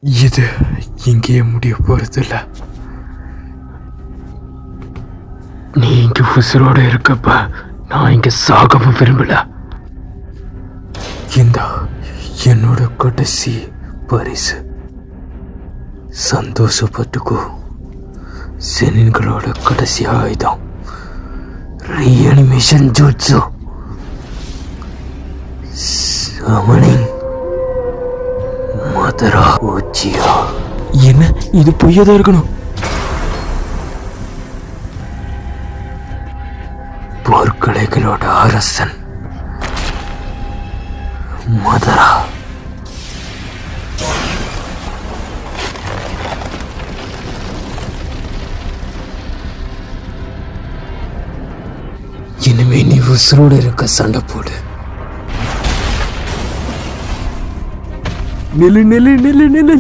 இது இங்கேயே முடிய போறதில்ல. நீ இங்க உசுரோட இருக்கப்ப நான் இங்க சாகவும் விரும்பல. இந்த என்னோட கடைசி பரிசு. சந்தோஷப்பட்டுக்கோ. செனின்களோட கடைசி ஆயுதம் ரீஅனிமேஷன் ஜூட்ஸு. சமனிங் மதரா ஊச்சியா. என்ன இது பொய்யதான் இருக்கணும். போர்க்கலைகளோட அரசன் மதரா. இனிமே நீ உசுரோடு இருக்க சண்டை போடு. நில்லு நில்லு நில்லு நில்லு.